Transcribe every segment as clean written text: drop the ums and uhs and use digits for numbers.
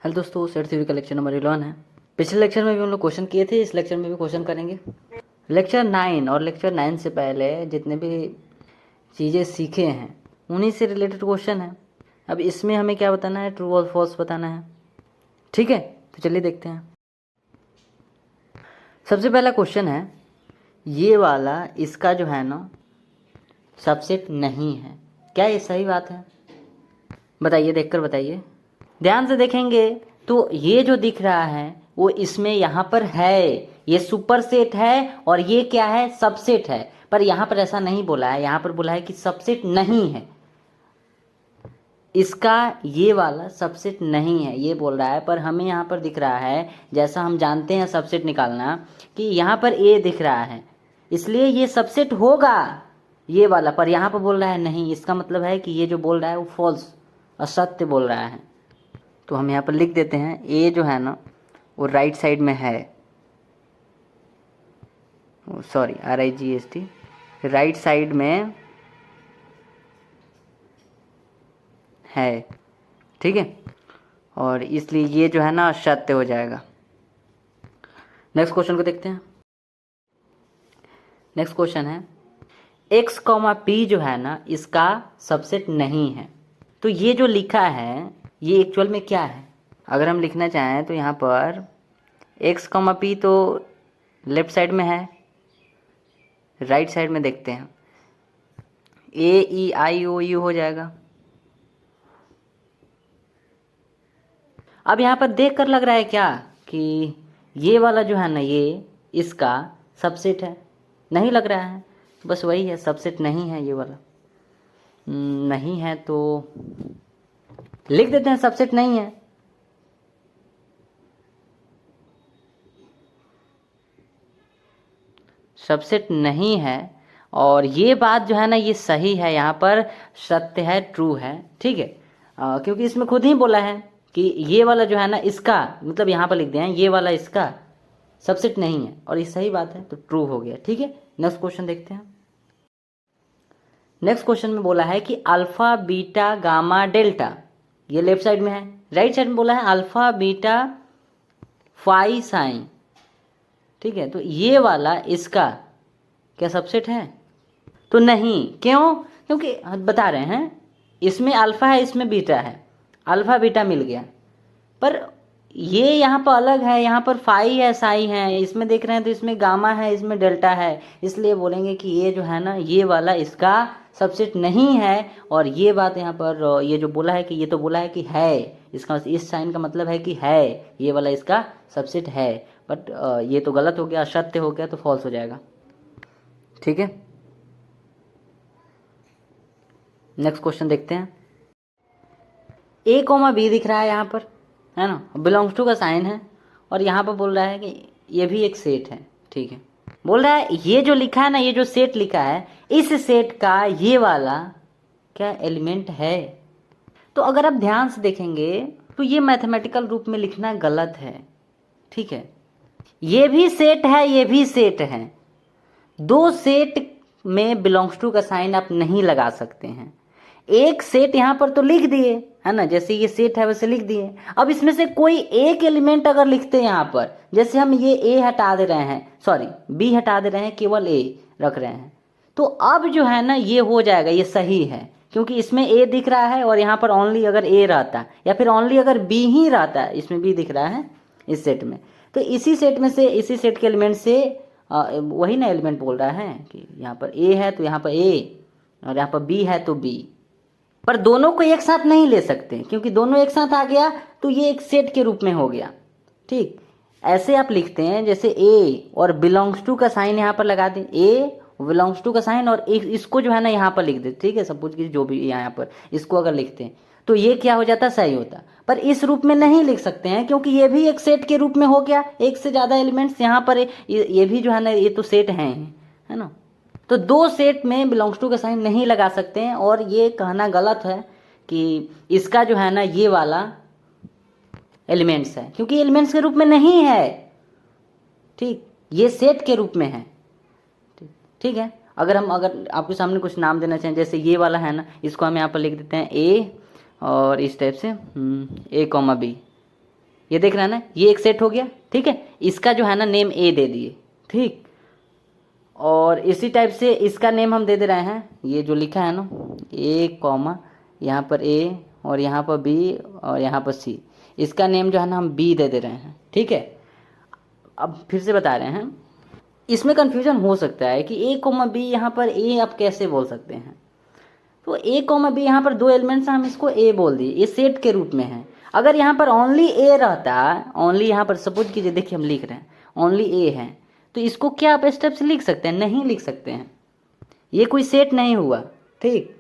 Hello दोस्तों, set theory का lecture number 11 है। पिछले लेक्चर में भी हम लोग क्वेश्चन किए थे, इस लेक्चर में भी क्वेश्चन करेंगे। लेक्चर 9 और लेक्चर 9 से पहले जितने भी चीज़ें सीखे हैं उन्हीं से रिलेटेड क्वेश्चन है। अब इसमें हमें क्या बताना है, ट्रू और फॉल्स बताना है। ठीक है, तो चलिए देखते हैं। सबसे पहला क्वेश्चन है, ये वाला इसका जो है ना सबसेट नहीं है। क्या ये सही बात है? बताइए, देखकर बताइए। ध्यान से देखेंगे तो ये जो दिख रहा है वो इसमें यहाँ पर है, ये सुपर सेट है और ये क्या है, सबसेट है। पर यहाँ पर ऐसा नहीं बोला है, यहाँ पर बोला है कि सबसेट नहीं है, इसका ये वाला सबसेट नहीं है, ये बोल रहा है। पर हमें यहाँ पर दिख रहा है, जैसा हम जानते हैं सबसेट निकालना, कि यहाँ पर ए दिख रहा है, इसलिए ये सबसेट होगा ये वाला। पर यहाँ पर बोल रहा है नहीं, इसका मतलब है कि ये जो बोल रहा है वो फॉल्स, असत्य बोल रहा है। तो हम यहाँ पर लिख देते हैं, ए जो है ना वो राइट साइड में है, सॉरी RIGST, राइट साइड में है। ठीक है, और इसलिए ये जो है ना सत्य हो जाएगा। नेक्स्ट क्वेश्चन को देखते हैं। नेक्स्ट क्वेश्चन है, x, p जो है ना इसका सबसेट नहीं है। तो ये जो लिखा है ये एक्चुअल में क्या है? अगर हम लिखना चाहें तो यहाँ पर x, p तो लेफ्ट साइड में है, राइट साइड में देखते हैं AEIOU हो जाएगा। अब यहाँ पर देख कर लग रहा है क्या कि ये वाला जो है ना ये इसका सबसेट है? नहीं लग रहा है, बस वही है, सबसेट नहीं है ये वाला। नहीं है तो लिख देते हैं सबसेट नहीं है। सबसेट नहीं है और ये बात जो है ना ये सही है, यहाँ पर सत्य है, ट्रू है। ठीक है, क्योंकि इसमें खुद ही बोला है कि ये वाला जो है ना इसका, मतलब यहाँ पर लिख दिया है ये वाला इसका सबसेट नहीं है, और ये सही बात है तो ट्रू हो गया। ठीक है, नेक्स्ट क्वेश्चन देखते हैं। नेक्स्ट क्वेश्चन में बोला है कि अल्फा बीटा गामा डेल्टा, ये लेफ्ट साइड में है, राइट साइड में बोला है अल्फा बीटा फाई साइन। ठीक है, तो ये वाला इसका क्या सबसेट है? तो नहीं। क्यों? क्योंकि बता रहे हैं इसमें अल्फा है, इसमें बीटा है, अल्फा बीटा मिल गया। पर ये यहाँ पर अलग है, यहाँ पर फाई है, साई है, इसमें देख रहे हैं तो इसमें गामा है, इसमें डेल्टा है, इसलिए बोलेंगे कि ये जो है ना ये वाला इसका सबसेट नहीं है। और ये बात यहाँ पर ये जो बोला है कि ये तो बोला है कि है, इसका इस साइन का मतलब है कि है, ये वाला इसका सबसेट है। बट ये तो गलत हो गया, असत्य हो गया, तो फॉल्स हो जाएगा। ठीक है, नेक्स्ट क्वेश्चन देखते हैं। A, B दिख रहा है यहाँ पर, है ना, बिलोंग्स टू का साइन है, और यहाँ पर बोल रहा है कि ये भी एक सेट है। ठीक है, बोल रहा है ये जो लिखा है ना, ये जो सेट लिखा है, इस सेट का ये वाला क्या एलिमेंट है? तो अगर आप ध्यान से देखेंगे तो ये मैथमेटिकल रूप में लिखना गलत है। ठीक है, ये भी सेट है, ये भी सेट है, दो सेट में बिलोंग्स टू का साइन आप नहीं लगा सकते हैं। एक सेट यहाँ पर तो लिख दिए, है ना, जैसे ये सेट है वैसे लिख दिए। अब इसमें से कोई एक एलिमेंट अगर लिखते हैं यहाँ पर, जैसे हम ये ए हटा दे रहे हैं, सॉरी बी हटा दे रहे हैं, केवल ए रख रहे हैं, तो अब जो है ना ये हो जाएगा, ये सही है, क्योंकि इसमें ए दिख रहा है और यहाँ पर ओनली अगर ए रहता या फिर ओनली अगर बी ही रहता, इसमें बी दिख रहा है इस सेट में, तो इसी सेट में से, इसी सेट के एलिमेंट से वही ना एलिमेंट बोल रहा है कि यहाँ पर ए है तो यहाँ पर ए, और यहाँ पर बी है तो बी। पर दोनों को एक साथ नहीं ले सकते, क्योंकि दोनों एक साथ आ गया तो ये एक सेट के रूप में हो गया। ठीक, ऐसे आप लिखते हैं जैसे ए और बिलोंग्स टू का साइन यहाँ पर लगा दें, ए बिलोंग्स टू का साइन, और इसको जो है ना यहाँ पर लिख दे। ठीक है, सपोज कि जो भी यहाँ पर इसको अगर लिखते हैं तो ये क्या हो जाता, सही होता। पर इस रूप में नहीं लिख सकते हैं, क्योंकि ये भी एक सेट के रूप में हो गया, एक से ज़्यादा एलिमेंट्स यहाँ पर ये भी जो है ना ये तो सेट हैं, है ना, तो दो सेट में बिलोंग्स टू का साइन नहीं लगा सकते हैं। और ये कहना गलत है कि इसका जो है ना ये वाला एलिमेंट्स है, क्योंकि एलिमेंट्स के रूप में नहीं है। ठीक, ये सेट के रूप में है। ठीक है, अगर आपके सामने कुछ नाम देना चाहें, जैसे ये वाला है ना, इसको हम यहाँ पर लिख देते हैं ए, और इस टाइप से A, B, ये देख रहा है ना, ये एक सेट हो गया, ठीक है। इसका जो है ना नेम ए दे दिए, ठीक। और इसी टाइप से इसका नेम हम दे दे रहे हैं, ये जो लिखा है ना ए कॉमा, यहाँ पर ए और यहाँ पर बी और यहाँ पर सी, इसका नेम जो है ना हम बी दे दे रहे हैं, ठीक है। अब फिर से बता रहे हैं, इसमें कन्फ्यूजन हो सकता है कि ए कोमा बी, यहाँ पर ए आप कैसे बोल सकते हैं। तो ए कोमा बी यहाँ पर दो एलिमेंट्स हैं, हम इसको ए बोल दिए, ये सेट के रूप में है। अगर यहाँ पर ओनली ए रहता, ओनली यहाँ पर सपोज कीजिए, देखिए हम लिख रहे हैं ओनली ए है, तो इसको क्या आप स्टेप से लिख सकते हैं? नहीं लिख सकते हैं, ये कोई सेट नहीं हुआ, ठीक।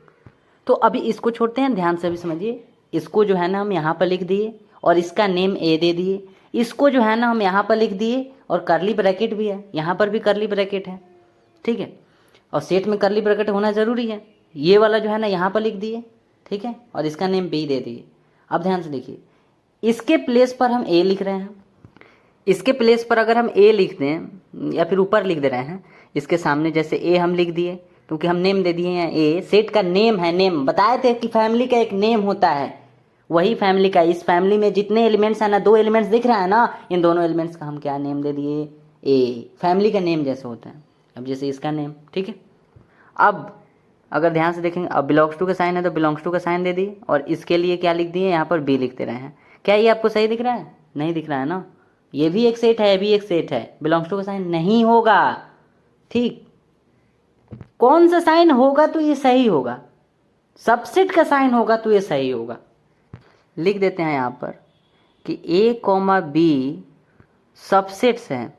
तो अभी इसको छोड़ते हैं, ध्यान से अभी समझिए। इसको जो है ना हम यहाँ पर लिख दिए और इसका नेम ए दे दिए, इसको जो है ना हम यहाँ पर लिख दिए और करली ब्रैकेट भी है, यहाँ पर भी करली ब्रैकेट है, ठीक है। और सेट में करली ब्रैकेट होना ज़रूरी है। ये वाला जो है ना यहाँ पर लिख दिए, ठीक है, और इसका नेम बी दे दिए। अब ध्यान से देखिए, इसके प्लेस पर हम ए लिख रहे हैं, इसके प्लेस पर अगर हम ए लिख दें या फिर ऊपर लिख दे रहे हैं, इसके सामने जैसे ए हम लिख दिए, क्योंकि हम नेम दे दिए हैं ए, सेट का नेम है, नेम बताए थे कि फैमिली का एक नेम होता है, वही फैमिली का, इस फैमिली में जितने एलिमेंट्स हैं ना, दो एलिमेंट्स दिख रहा है ना, इन दोनों एलिमेंट्स का हम क्या नेम दे दिए? ए, फैमिली का नेम जैसे होता है। अब जैसे इसका नेम, ठीक है। अब अगर ध्यान से देखेंगे, अब बिलोंग्स टू का साइन है तो बिलोंग्स टू का साइन दे दिए, और इसके लिए क्या लिख दिए? यहाँ पर बी लिखते रहे हैं। क्या ये आपको सही दिख रहा है? नहीं दिख रहा है ना, ये भी एक सेट है, ये भी एक सेट है, बिलोंग्स टू का साइन नहीं होगा, ठीक। कौन सा साइन होगा तो ये सही होगा? सबसेट का साइन होगा तो ये सही होगा। लिख देते हैं यहाँ पर कि ए कॉमा बी सबसेट्स हैं।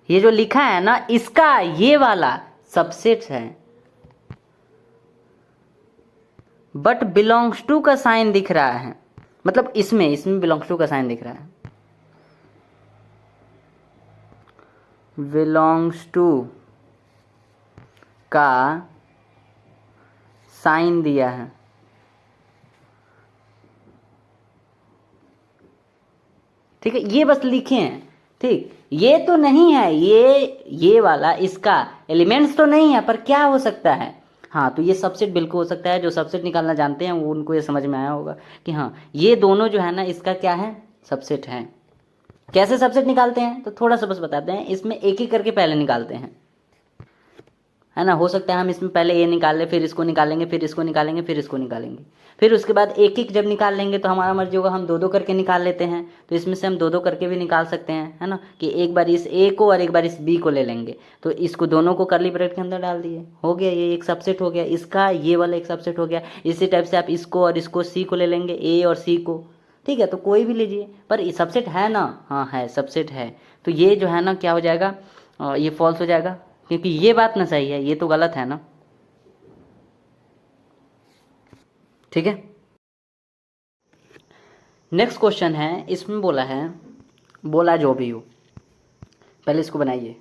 ये जो लिखा है ना, इसका ये वाला सबसेट्स है, बट बिलोंग्स टू का साइन दिख रहा है, मतलब इसमें बिलोंग्स टू का साइन दिख रहा है, बिलोंग्स टू का साइन दिया है, ठीक है। ये बस लिखे हैं, ठीक। ये तो नहीं है, ये वाला इसका एलिमेंट्स तो नहीं है, पर क्या हो सकता है? हाँ, तो ये सबसेट बिल्कुल हो सकता है। जो सबसेट निकालना जानते हैं वो, उनको ये समझ में आया होगा कि हाँ, ये दोनों जो है ना, इसका क्या है? सबसेट है। कैसे सबसेट निकालते हैं तो थोड़ा सा बस बताते हैं। इसमें एक एक करके पहले निकालते हैं, है ना। हो सकता है हम इसमें पहले ए निकाल लें, फिर इसको निकालेंगे, फिर इसको निकालेंगे, फिर इसको निकालेंगे, फिर उसके बाद एक एक जब निकाल लेंगे तो हमारा मर्जी होगा, हम दो दो करके निकाल लेते हैं। तो इसमें से हम दो दो करके भी निकाल सकते हैं, है ना, कि एक बार इस ए को और एक बार इस बी को ले लेंगे। तो इसको दोनों को करली ब्रैकेट के अंदर डाल दिए, हो गया, ये एक सबसेट हो गया, इसका ये वाला एक सबसेट हो गया। इसी टाइप से आप इसको और इसको सी को ले लेंगे, ए और सी को, ठीक है। तो कोई भी लीजिए, पर सबसेट है ना, हाँ है, सबसेट है। तो ये जो है ना क्या हो जाएगा, ये फॉल्स हो जाएगा, क्योंकि ये बात ना सही है, ये तो गलत है ना, ठीक है। नेक्स्ट क्वेश्चन है, इसमें बोला है, बोला जो भी हो, पहले इसको बनाइए।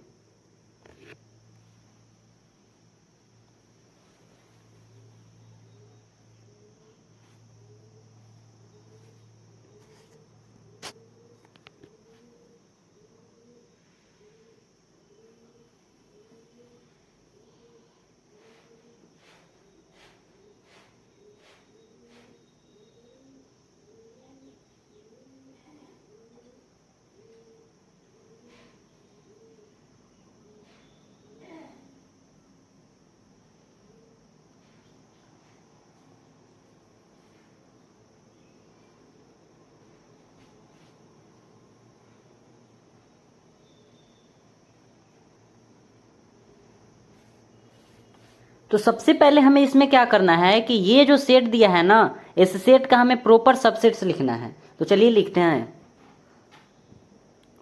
तो सबसे पहले हमें इसमें क्या करना है कि ये जो सेट दिया है ना, इस सेट का हमें प्रॉपर सबसेट्स लिखना है। तो चलिए लिखते हैं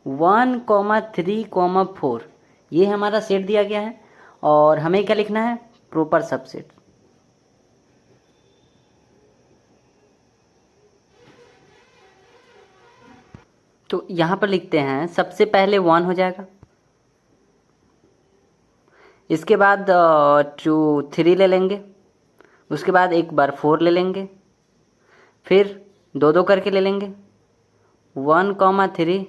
1,3,4, ये हमारा सेट दिया गया है, और हमें क्या लिखना है? Proper subset. तो यहाँ पर लिखते हैं, सबसे पहले 1 हो जाएगा, इसके बाद 2 3 ले लेंगे, उसके बाद एक बार 4 ले लेंगे, फिर दो दो करके ले लेंगे, 1,3,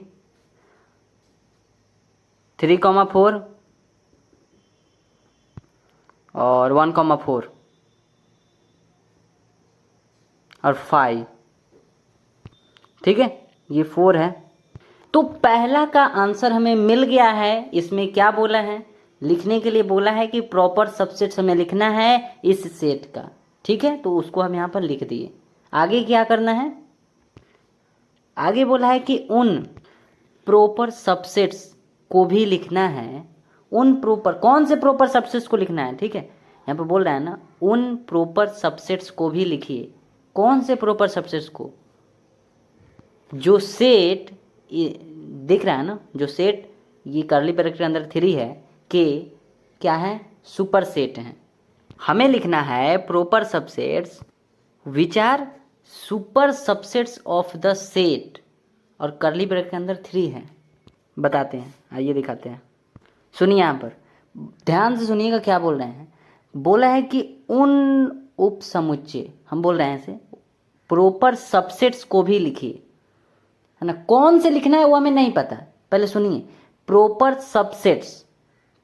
3,4 और 1,4 और 5, ठीक है, ये 4 है। तो पहला का आंसर हमें मिल गया है। इसमें क्या बोला है, लिखने के लिए बोला है कि प्रॉपर सबसेट हमें लिखना है इस सेट का, ठीक है। तो उसको हम यहाँ पर लिख दिए। आगे क्या करना है, आगे बोला है कि उन प्रॉपर सबसेट्स को भी लिखना है। उन प्रॉपर, कौन से प्रॉपर सबसेट्स को लिखना है, ठीक है। यहाँ पर बोल रहा है ना, उन प्रॉपर सबसेट्स को भी लिखिए। कौन से प्रॉपर सबसेट्स को, जो सेट दिख रहा है ना, जो सेट ये कर्ली ब्रैकेट के अंदर 3 है के क्या है, सुपर सेट है। हमें लिखना है proper subsets which are super subsets of the set, और कर्ली ब्रैकेट के अंदर 3 है। बताते हैं, आइए दिखाते हैं। सुनिए, यहाँ पर ध्यान से सुनिएगा क्या बोल रहे हैं। बोला है कि उन उप समुच्चय, हम बोल रहे हैं इसे प्रॉपर सबसेट्स को भी लिखिए, है ना। कौन से लिखना है वो हमें नहीं पता, पहले सुनिए। प्रॉपर सबसेट्स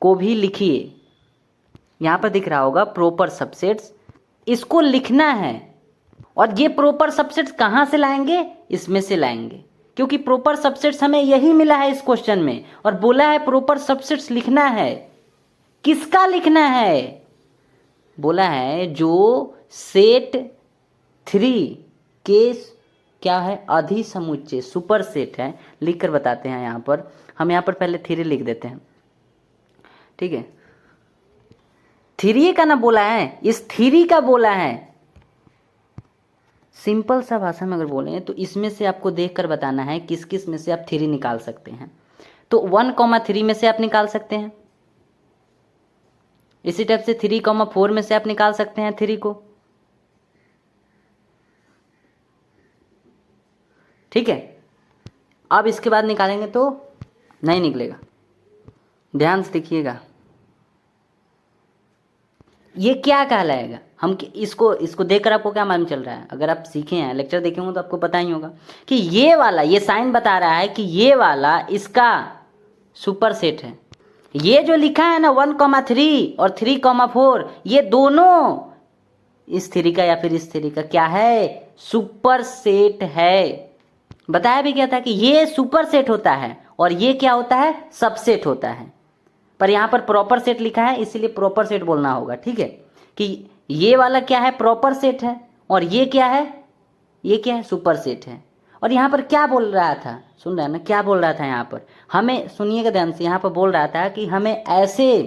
को भी लिखिए, यहाँ पर दिख रहा होगा प्रॉपर सबसेट्स, इसको लिखना है। और ये प्रॉपर सबसेट्स कहाँ से लाएंगे, इसमें से लाएंगे, क्योंकि प्रॉपर सबसेट्स हमें यही मिला है इस क्वेश्चन में, और बोला है प्रॉपर सबसेट्स लिखना है। किसका लिखना है, बोला है जो सेट 3 के क्या है, अधिसमुच्चय सुपर सेट है। लिख कर बताते हैं। यहाँ पर हम यहाँ पर पहले 3 लिख देते हैं, ठीक है। 3 का ना बोला है, इस 3 का बोला है। सिंपल सा भाषा में अगर बोलें तो इसमें से आपको देख कर बताना है किस किस में से आप 3 निकाल सकते हैं। तो 1,3 में से आप निकाल सकते हैं, इसी टाइप से 3,4 में से आप निकाल सकते हैं 3 को, ठीक है। अब इसके बाद निकालेंगे तो नहीं निकलेगा, ध्यान से देखिएगा। ये क्या कहलाएगा, हम इसको देखकर आपको क्या मालूम चल रहा है, अगर आप सीखे हैं, लेक्चर देखे होंगे तो आपको पता ही होगा कि ये वाला, ये साइन बता रहा है कि ये वाला इसका सुपर सेट है। ये जो लिखा है ना 1,3 और 3,4, ये दोनों इस 3 का या फिर इस 3 का क्या है, सुपर सेट है। बताया भी क्या था कि ये सुपर सेट होता है और ये क्या होता है, सबसेट होता है। पर यहाँ पर प्रॉपर सेट लिखा है इसीलिए प्रॉपर सेट बोलना होगा, ठीक है। कि ये वाला क्या है, प्रॉपर सेट है, और ये क्या है, ये क्या है, सुपर सेट है। और यहाँ पर क्या बोल रहा था, सुन रहा है ना, क्या बोल रहा था यहाँ पर, हमें सुनिएगा ध्यान से। यहाँ पर बोल रहा था कि हमें ऐसे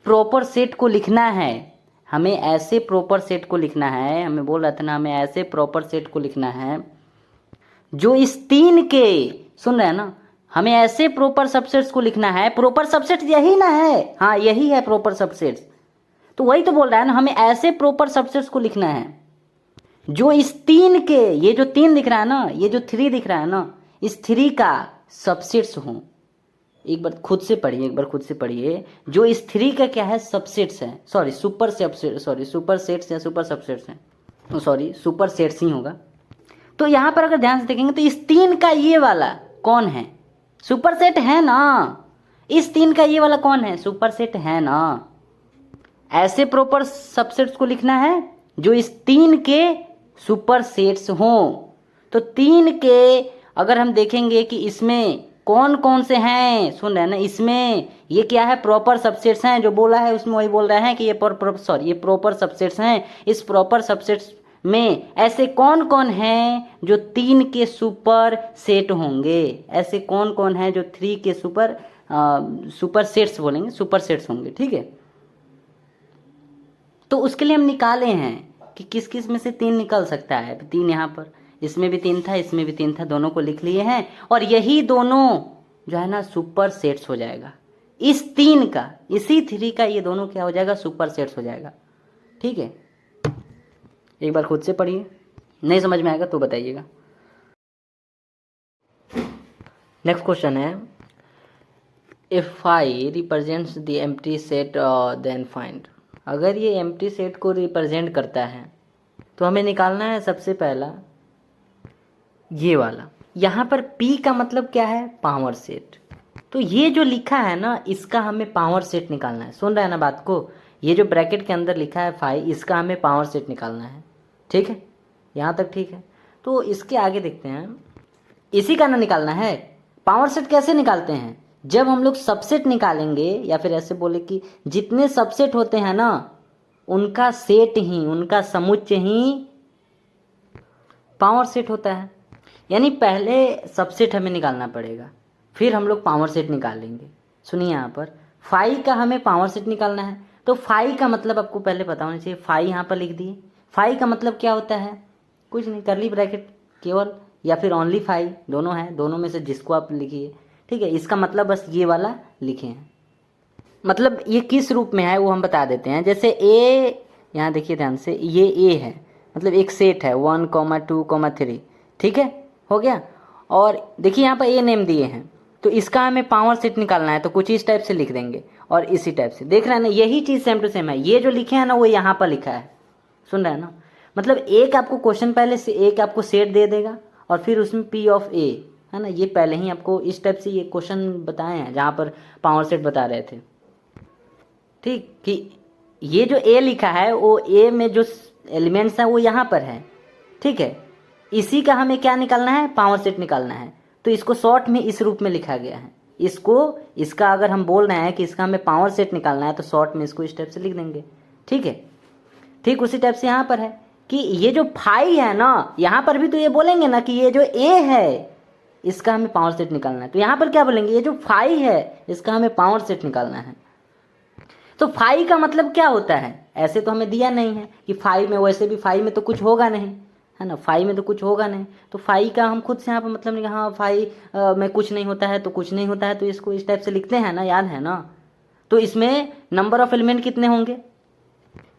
प्रॉपर सेट को लिखना है, हमें ऐसे प्रॉपर सेट को लिखना है। हमें बोल रहा था ना, हमें ऐसे प्रॉपर सेट को लिखना है जो इस 3 के, सुन रहे हैं ना, हमें ऐसे प्रॉपर सबसेट्स को लिखना है। प्रॉपर सबसेट यही ना है, हाँ यही है प्रॉपर सबसेट्स। तो वही तो बोल रहा है ना, हमें ऐसे प्रॉपर सबसेट्स को लिखना है जो इस 3 के, ये जो 3 दिख रहा है ना, ये जो 3 दिख रहा है ना, इस 3 का सबसेट्स हों। एक बार खुद से पढ़िए, एक बार खुद से पढ़िए। जो इस 3 का क्या है, सबसेट्स है, sorry super subset, sorry super sets या सुपर सबसेट्स हैं, सॉरी सुपर सेट्स ही होगा। तो यहाँ पर अगर ध्यान से देखेंगे तो इस 3 का ये वाला कौन है, सुपर सेट है ना। इस 3 का ये वाला कौन है, सुपर सेट है ना। ऐसे प्रॉपर सबसेट्स को लिखना है जो इस 3 के सुपर सेट्स हों। तो 3 के अगर हम देखेंगे कि इसमें कौन कौन से हैं, सुन रहे हैं ना, इसमें ये क्या है, प्रॉपर सबसेट्स हैं। जो बोला है उसमें वही बोल रहे हैं कि ये प्रॉपर सबसेट्स हैं। इस प्रॉपर सबसेट्स में ऐसे कौन कौन हैं जो 3 के सुपर सेट होंगे, ऐसे कौन कौन हैं जो 3 के सुपर सेट्स बोलेंगे, सुपर सेट्स होंगे, ठीक है। तो उसके लिए हम निकाले हैं कि किस किस में से 3 निकल सकता है। 3 यहाँ पर, इसमें भी 3 था, इसमें भी 3 था, दोनों को लिख लिए हैं, और यही दोनों जो है ना सुपर सेट्स हो जाएगा। इस 3 का, इसी 3 का ये दोनों क्या हो जाएगा, सुपर सेट्स हो जाएगा, ठीक है। एक बार खुद से पढ़िए, नहीं समझ में आएगा तो बताइएगा। नेक्स्ट क्वेश्चन है, if I represents the empty set then find. अगर ये एम्प्टी सेट को रिप्रेजेंट करता है तो हमें निकालना है सबसे पहला ये वाला। यहाँ पर P का मतलब क्या है, पावर सेट। तो ये जो लिखा है ना, इसका हमें पावर सेट निकालना है। सुन रहे हैं ना बात को, ये जो ब्रैकेट के अंदर लिखा है 5, इसका हमें पावर सेट निकालना है, ठीक है। यहाँ तक ठीक है। तो इसके आगे देखते हैं, इसी का ना निकालना है। पावर सेट कैसे निकालते हैं, जब हम लोग सबसेट निकालेंगे, या फिर ऐसे बोले कि जितने सबसेट होते हैं ना उनका सेट ही, उनका समुच्चय ही पावर सेट होता है। यानी पहले सबसेट हमें निकालना पड़ेगा, फिर हम लोग पावर सेट निकाल लेंगे। सुनिए यहाँ पर फाई का हमें पावर सेट निकालना है, तो फाई का मतलब आपको पहले पता होना चाहिए। फाई यहाँ पर लिख दिए। फाई का मतलब क्या होता है, कुछ नहीं, करली ब्रैकेट केवल या फिर ओनली फाई, दोनों है, दोनों में से जिसको आप लिखिए, ठीक है। इसका मतलब बस ये वाला लिखे हैं, मतलब ये किस रूप में है वो हम बता देते हैं। जैसे ए, यहाँ देखिए ध्यान से, ये ए है, मतलब एक सेट है 1, 2, 3, ठीक है, हो गया। और देखिए यहाँ पर ए नेम दिए हैं, तो इसका हमें पावर सेट निकालना है, तो कुछ इस टाइप से लिख देंगे और इसी टाइप से। देख रहे हैं ना, यही चीज़ सेम टू सेम है। ये जो लिखे हैं ना वो यहाँ पर लिखा है, सुन रहे हैं ना। मतलब एक आपको क्वेश्चन पहले से एक आपको सेट दे देगा और फिर उसमें पी ऑफ ए, है ना, ये पहले ही आपको इस टाइप से ये क्वेश्चन बताए हैं जहाँ पर पावर सेट बता रहे थे, ठीक। कि ये जो ए लिखा है वो ए में जो एलिमेंट्स हैं वो यहाँ पर है, ठीक है। इसी का हमें क्या निकालना है, पावर सेट निकालना है। तो इसको शॉर्ट में इस रूप में लिखा गया है। इसका अगर हम बोल रहे हैं कि इसका हमें पावर सेट निकालना है तो शॉर्ट में इसको इस टाइप से लिख देंगे, ठीक है। ठीक उसी टाइप से यहाँ पर है कि ये जो फाई है ना, यहाँ पर भी तो ये बोलेंगे ना कि ये जो ए है इसका हमें पावर सेट निकालना है, तो यहाँ पर क्या बोलेंगे, ये जो फाई है इसका हमें पावर सेट निकालना है। तो फाई का मतलब क्या होता है, ऐसे तो हमें दिया नहीं है कि फाई में, वैसे भी फाई में तो कुछ होगा नहीं, है ना, फाई में तो कुछ होगा नहीं। तो फाई का हम खुद से यहाँ पर मतलब नहीं, हाँ फाई में कुछ नहीं होता है तो कुछ नहीं होता है, तो इसको इस टाइप से लिखते हैं ना, याद है ना। तो इसमें नंबर ऑफ एलिमेंट कितने होंगे,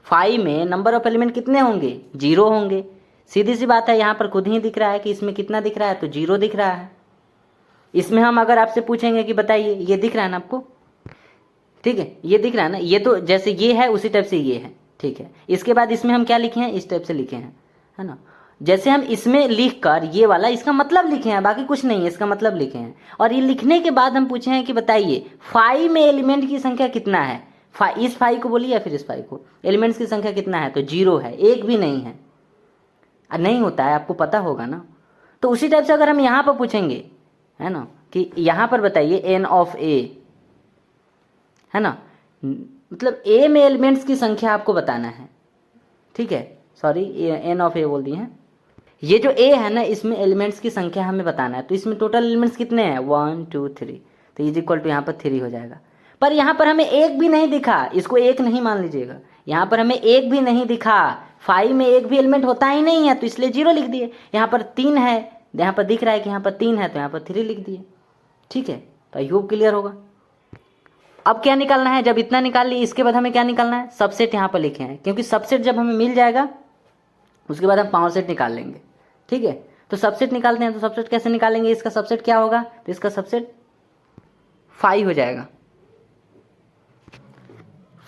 फाई में नंबर ऑफ एलिमेंट कितने होंगे, 0 होंगे। सीधी सी बात है, यहाँ पर खुद ही दिख रहा है कि इसमें कितना दिख रहा है, तो 0 दिख रहा है। इसमें हम अगर आपसे पूछेंगे कि बताइए, ये दिख रहा है ना आपको, ठीक है, ये दिख रहा है ना, ये तो जैसे ये है उसी टाइप से ये है, ठीक है। इसके बाद इसमें हम क्या लिखे हैं, इस टाइप से लिखे हैं, है ना। जैसे हम इसमें लिख कर ये वाला इसका मतलब लिखे हैं, बाकी कुछ नहीं है, इसका मतलब लिखे हैं। और ये लिखने के बाद हम पूछे हैं कि बताइए फाई में एलिमेंट की संख्या कितना है, इस फाई को बोलिए या फिर इस फाई को, एलिमेंट्स की संख्या कितना है, तो 0 है, एक भी नहीं है। नहीं होता है, आपको पता होगा ना। तो उसी टाइप से अगर हम यहाँ पर पूछेंगे, है ना, कि यहाँ पर बताइए एन ऑफ ए, है ना, मतलब ए में एलिमेंट्स की संख्या आपको बताना है, ठीक है। सॉरी, एन ऑफ ए बोल दिए हैं। ये जो ए है ना, इसमें एलिमेंट्स की संख्या हमें बताना है। तो इसमें टोटल एलिमेंट्स कितने हैं, 1, 2, 3, तो इज इक्वल टू यहाँ पर 3 हो जाएगा। पर यहाँ पर हमें एक भी नहीं दिखा, इसको एक नहीं मान लीजिएगा, यहाँ पर हमें एक भी नहीं दिखा, फाइव में एक भी एलिमेंट होता ही नहीं है, तो इसलिए 0 लिख दिए। यहाँ पर 3 है, यहाँ पर दिख रहा है कि यहाँ पर 3 है, तो यहाँ पर 3 लिख दिए, ठीक है। तो आई होप क्लियर होगा। अब क्या निकालना है, जब इतना निकाल लिए इसके बाद हमें क्या निकालना है, सबसेट यहाँ पर लिखे हैं, क्योंकि सबसेट जब हमें मिल जाएगा उसके बाद हम पावर सेट निकाल लेंगे, ठीक है। तो सबसेट निकालते हैं, तो सबसेट कैसे निकालेंगे, इसका सबसेट क्या होगा, तो इसका सबसेट 5 हो जाएगा।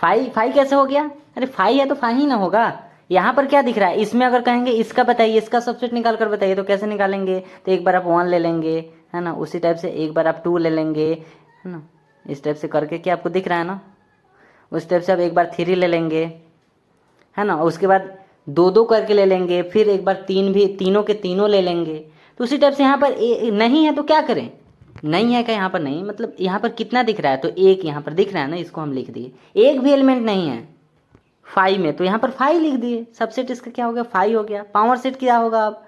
5 कैसे हो गया, अरे 5 है तो 5 ही ना होगा। यहाँ पर क्या दिख रहा है, इसमें अगर कहेंगे इसका बताइए, इसका सबसेट निकाल कर बताइए, तो कैसे निकालेंगे, तो एक बार आप 1 ले लेंगे, है ना, उसी टाइप से एक बार आप 2 ले लेंगे, है ना, इस टाइप से करके, क्या आपको दिख रहा है ना, उस टाइप से आप एक बार 3 ले लेंगे, है ना, उसके बाद 2 करके ले लेंगे, फिर एक बार 3 भी, तीनों के तीनों ले लेंगे। तो उसी टाइप से यहाँ पर नहीं है तो क्या करें, नहीं है क्या, यहाँ पर नहीं, मतलब यहाँ पर कितना दिख रहा है, तो 1 यहाँ पर दिख रहा है ना, इसको हम लिख दिए। एक भी एलिमेंट नहीं है 5 में, तो यहाँ पर 5 लिख दिए। सबसेट इसका क्या हो गया, 5 हो गया। पावर सेट क्या होगा, अब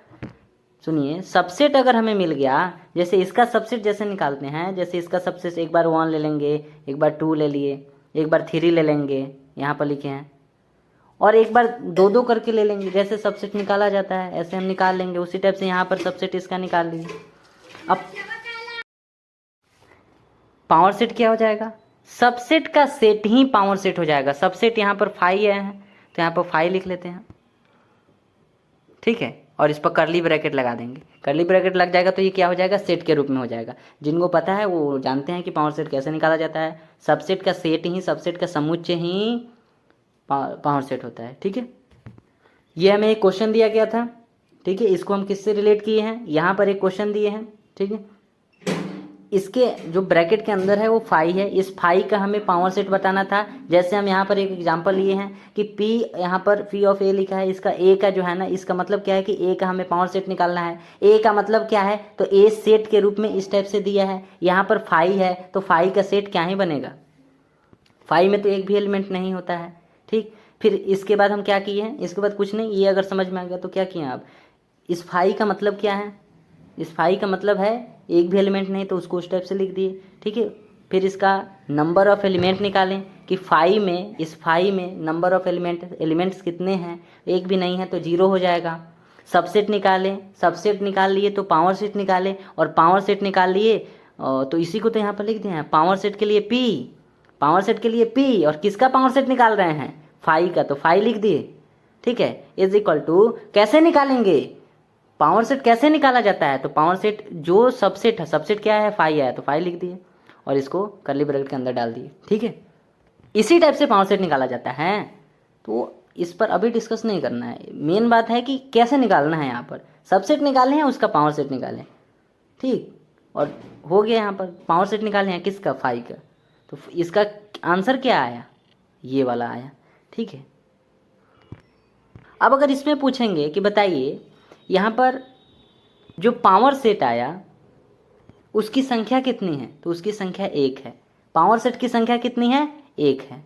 सुनिए, सबसेट अगर हमें मिल गया, जैसे इसका सबसेट जैसे निकालते हैं, जैसे इसका सबसेट एक बार 1 ले लेंगे, एक बार 2 ले लिए, एक बार 3 ले लेंगे, यहाँ पर लिखे हैं, और एक बार 2 करके ले लेंगे। जैसे सबसेट निकाला जाता है ऐसे हम निकाल लेंगे। उसी टाइप से यहाँ पर सबसेट इसका निकाल लीजिए। अब पावर सेट क्या हो जाएगा, सबसेट का सेट ही पावर सेट हो जाएगा। सबसेट यहाँ पर 5 है, तो यहाँ पर 5 लिख लेते हैं, ठीक है, और इस पर करली ब्रैकेट लगा देंगे। करली ब्रैकेट लग जाएगा तो ये क्या हो जाएगा, सेट के रूप में हो जाएगा। जिनको पता है वो जानते हैं कि पावर सेट कैसे निकाला जाता है। सबसेट का सेट ही, सबसेट का समुच्चय ही पावर सेट होता है, ठीक है। ये हमें एक क्वेश्चन दिया गया था, ठीक है, इसको हम किससे रिलेट किए हैं, यहाँ पर एक क्वेश्चन दिए हैं, ठीक है। इसके जो ब्रैकेट के अंदर है वो फाई है, इस फाई का हमें पावर सेट बताना था। जैसे हम यहाँ पर एक एग्जांपल लिए हैं कि पी, यहाँ पर पी ऑफ ए लिखा है, इसका ए का जो है ना, इसका मतलब क्या है कि ए का हमें पावर सेट निकालना है। ए का मतलब क्या है, तो ए सेट के रूप में इस टाइप से दिया है। यहाँ पर फाई है तो फाई का सेट क्या ही बनेगा, फाई में तो एक भी एलिमेंट नहीं होता है। ठीक, फिर इसके बाद हम क्या किए हैं, इसके बाद कुछ नहीं, ये अगर समझ में आ गया तो क्या किए आप, इस फाई का मतलब क्या है, इस फाई का मतलब है एक भी एलिमेंट नहीं, तो उसको उस टाइप से लिख दिए। ठीक है, फिर इसका नंबर ऑफ एलिमेंट निकालें कि फाई में, इस फाई में नंबर ऑफ एलिमेंट्स कितने हैं, एक भी नहीं है तो जीरो हो जाएगा। सबसेट निकालें, सबसेट निकाल लिए तो पावर सेट निकालें, और पावर सेट निकाल लिए तो इसी को तो यहाँ पर लिख दिए हैं, पावर सेट के लिए पी, पावर सेट के लिए पी, और किसका पावर सेट निकाल रहे हैं, फाई का, तो फाई लिख दिए। ठीक है, इज इक्वल टू, कैसे निकालेंगे, पावर सेट कैसे निकाला जाता है, तो पावर सेट जो सबसेट है, सबसेट क्या है, फाई है, तो फाई लिख दिए और इसको कर्ली ब्रैकेट के अंदर डाल दिए। ठीक है, इसी टाइप से पावर सेट निकाला जाता है, तो इस पर अभी डिस्कस नहीं करना है, मेन बात है कि कैसे निकालना है। यहाँ पर सबसेट निकाले हैं, उसका पावर सेट निकालें। ठीक, और हो गया, यहाँ पर पावर सेट निकाले हैं किसका, फाई का, तो इसका आंसर क्या आया, ये वाला आया। ठीक है, अब अगर इसमें पूछेंगे कि बताइए यहाँ पर जो पावर सेट आया उसकी संख्या कितनी है, तो उसकी संख्या 1 है। पावर सेट की संख्या कितनी है, 1 है,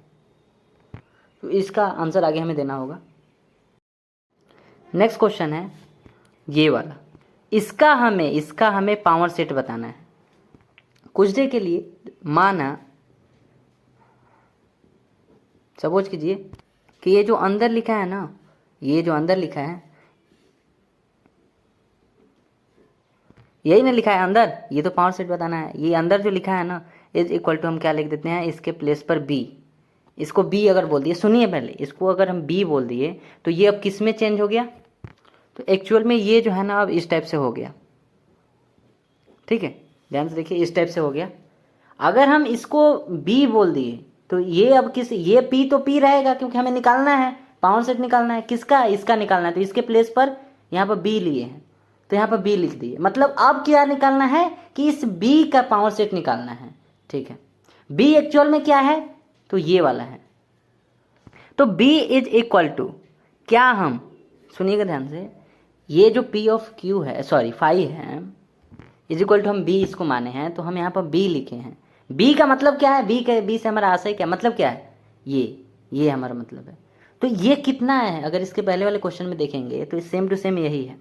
तो इसका आंसर आगे हमें देना होगा। नेक्स्ट क्वेश्चन है ये वाला, इसका हमें पावर सेट बताना है। कुछ देर के लिए माना, सपोज कीजिए कि ये जो अंदर लिखा है ना, ये जो अंदर लिखा है, यही ना लिखा है अंदर, ये तो पावर सेट बताना है। ये अंदर जो लिखा है ना, इज इक्वल टू हम क्या लिख देते हैं, इसके प्लेस पर बी, इसको बी अगर बोल दिए, सुनिए पहले, इसको अगर हम बी बोल दिए तो ये अब किस में चेंज हो गया, तो एक्चुअल में ये जो है ना अब इस टाइप से हो गया। ठीक है, ध्यान से देखिए, इस टाइप से हो गया। अगर हम इसको बी बोल दिए तो ये अब किस, ये पी तो पी रहेगा क्योंकि हमें निकालना है, पावर सेट निकालना है, किसका, इसका निकालना है, तो इसके प्लेस पर यहाँ पर बी लिए हैं, तो यहाँ पर बी लिख दिए। मतलब अब क्या निकालना है कि इस बी का पावर सेट निकालना है। ठीक है, बी एक्चुअल में क्या है, तो ये वाला है, तो b इज इक्वल टू क्या, हम सुनिएगा ध्यान से, ये जो p ऑफ q है, सॉरी फाई है, इज इक्वल टू हम b इसको माने हैं, तो हम यहाँ पर b लिखे हैं। b का मतलब क्या है, b से हमारा आशय क्या, मतलब क्या है, ये हमारा मतलब है। तो ये कितना है, अगर इसके पहले वाले क्वेश्चन में देखेंगे तो सेम टू सेम यही है,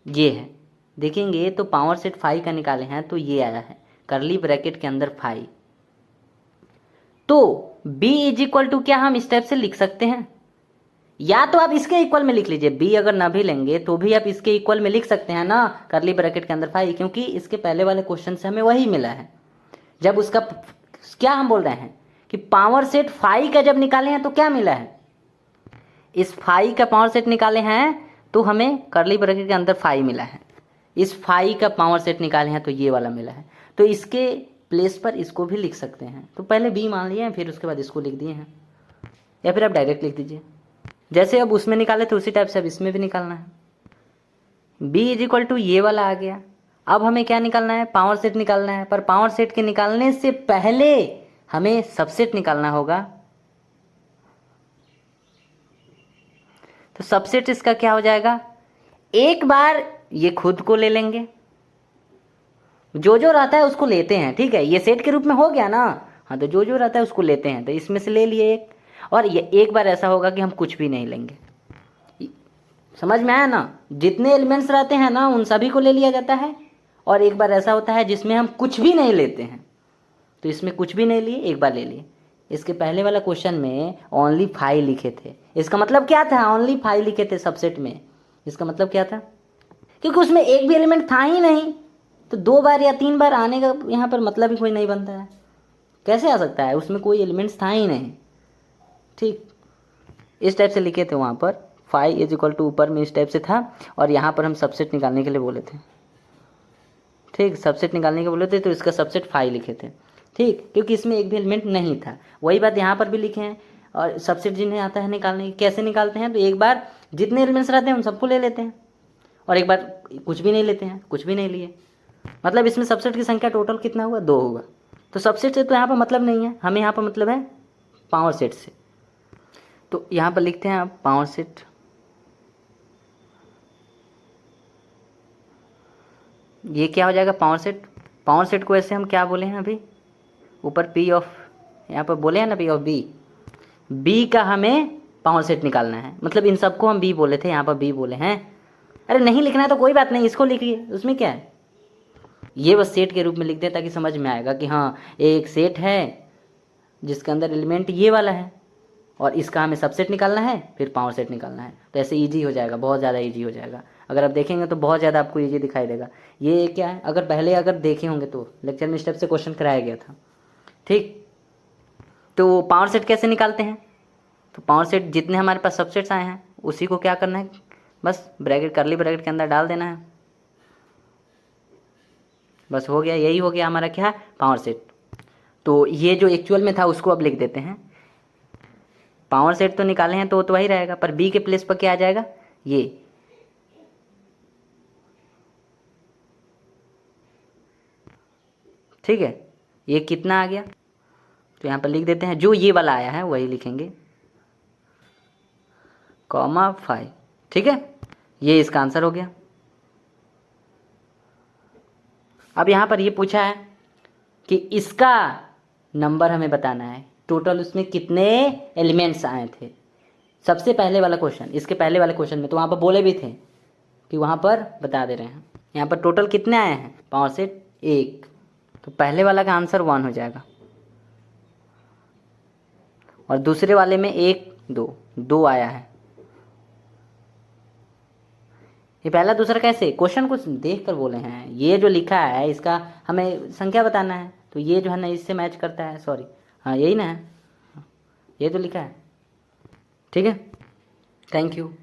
ये है। देखेंगे तो पावर सेट फाई का निकाले हैं, तो ये आया है कर्ली ब्रैकेट के अंदर फाई। तो b इज इक्वल टू क्या हम इस टाइप से लिख सकते हैं, या तो आप इसके इक्वल में लिख लीजिए, b अगर ना भी लेंगे तो भी आप इसके इक्वल में लिख सकते हैं ना, कर्ली ब्रैकेट के अंदर फाई, क्योंकि इसके पहले वाले क्वेश्चन से हमें वही मिला है। जब उसका क्या हम बोल रहे हैं कि पावर सेट फाई का जब निकाले हैं तो क्या मिला है, इस फाई का पावर सेट निकाले हैं तो हमें कर्ली ब्रैकेट के अंदर फाई मिला है। इस फाई का पावर सेट निकाले हैं तो ये वाला मिला है, तो इसके प्लेस पर इसको भी लिख सकते हैं। तो पहले बी मान लिए हैं, फिर उसके बाद इसको लिख दिए हैं, या फिर आप डायरेक्ट लिख दीजिए, जैसे अब उसमें निकाले तो उसी टाइप से अब इसमें भी निकालना है। b इज इक्वल टू ये वाला आ गया। अब हमें क्या निकालना है, पावर सेट निकालना है, पर पावर सेट के निकालने से पहले हमें सबसेट निकालना होगा। तो सबसेट इसका क्या हो जाएगा, एक बार ये खुद को ले लेंगे, जो रहता है उसको लेते हैं। ठीक है, ये सेट के रूप में हो गया ना, हाँ, तो जो रहता है उसको लेते हैं, तो इसमें से ले लिए एक, और ये एक बार ऐसा होगा कि हम कुछ भी नहीं लेंगे। समझ में आया ना, जितने एलिमेंट्स रहते हैं ना उन सभी को ले लिया जाता है, और एक बार ऐसा होता है जिसमें हम कुछ भी नहीं लेते हैं, तो इसमें कुछ भी नहीं लिए, एक बार ले लिए। इसके पहले वाला क्वेश्चन में ओनली 5 लिखे थे, इसका मतलब क्या था, ओनली 5 लिखे थे सबसेट में, इसका मतलब क्या था, क्योंकि उसमें एक भी एलिमेंट था ही नहीं, तो 2 बार या 3 बार आने का यहाँ पर मतलब ही कोई नहीं बनता है। कैसे आ सकता है, उसमें कोई एलिमेंट्स था ही नहीं। ठीक, इस टाइप से लिखे थे वहाँ पर, फाई इज इक्वल टू ऊपर में इस टाइप से था, और यहाँ पर हम सबसेट निकालने के लिए बोले थे। ठीक, सबसेट निकालने के बोले थे तो इसका सबसेट फाई लिखे थे। ठीक, क्योंकि इसमें एक भी एलिमेंट नहीं था, वही बात यहाँ पर भी लिखे हैं। और सबसेट जिन्हें आता है निकालने, कैसे निकालते हैं, तो एक बार जितने एलिमेंट्स रहते हैं उन सबको ले लेते हैं, और एक बार कुछ भी नहीं लेते हैं, कुछ भी नहीं लिए। मतलब इसमें सबसेट की संख्या टोटल कितना हुआ, 2 होगा। तो सबसेट से तो यहाँ पर मतलब नहीं है, हमें यहाँ पर मतलब है पावर सेट से। तो यहाँ पर लिखते हैं आप पावर सेट, ये क्या हो जाएगा पावर सेट। पावर सेट को ऐसे हम क्या बोले हैं अभी ऊपर, पी ऑफ, यहाँ पर बोले हैं ना पी ऑफ बी, बी का हमें पावर सेट निकालना है। मतलब इन सबको हम बी बोले थे, यहाँ पर बी बोले हैं। अरे नहीं लिखना है तो कोई बात नहीं, इसको लिखिए, उसमें क्या है, ये बस सेट के रूप में लिख दें ताकि समझ में आएगा कि हाँ एक सेट है जिसके अंदर एलिमेंट ये वाला है और इसका हमें सबसेट निकालना है, फिर पावर सेट निकालना है। तो ऐसे ईजी हो जाएगा, बहुत ज़्यादा ईजी हो जाएगा। अगर आप देखेंगे तो बहुत ज़्यादा आपको ईजी दिखाई देगा। ये क्या है, अगर पहले अगर देखे होंगे तो लेक्चर में स्टेप से क्वेश्चन कराया गया था, ठीक। तो पावर सेट कैसे निकालते हैं, तो पावर सेट जितने हमारे पास सबसेट्स आए हैं उसी को क्या करना है, बस ब्रैकेट करली ब्रैकेट के अंदर डाल देना है, बस हो गया। यही हो गया हमारा क्या है, पावर सेट। तो ये जो एक्चुअल में था उसको अब लिख देते हैं। पावर सेट तो निकाले हैं तो वही रहेगा, पर बी के प्लेस पर क्या आ जाएगा, ये। ठीक है, ये कितना आ गया, तो यहाँ पर लिख देते हैं जो ये वाला आया है वही लिखेंगे, कॉमा 5। ठीक है, ये इसका आंसर हो गया। अब यहाँ पर ये पूछा है कि इसका नंबर हमें बताना है, टोटल उसमें कितने एलिमेंट्स आए थे। सबसे पहले वाला क्वेश्चन, इसके पहले वाले क्वेश्चन में तो वहाँ पर बोले भी थे कि वहाँ पर बता दे रहे हैं। यहाँ पर टोटल कितने आए हैं, पावर सेट 1, तो पहले वाला का आंसर 1 हो जाएगा। और दूसरे वाले में 1 2 आया है। ये पहला दूसरा कैसे, क्वेश्चन कुछ देख कर बोले हैं, ये जो लिखा है इसका हमें संख्या बताना है, तो ये जो है ना इससे मैच करता है, सॉरी हाँ यही ना है, ये तो लिखा है। ठीक है, थैंक यू।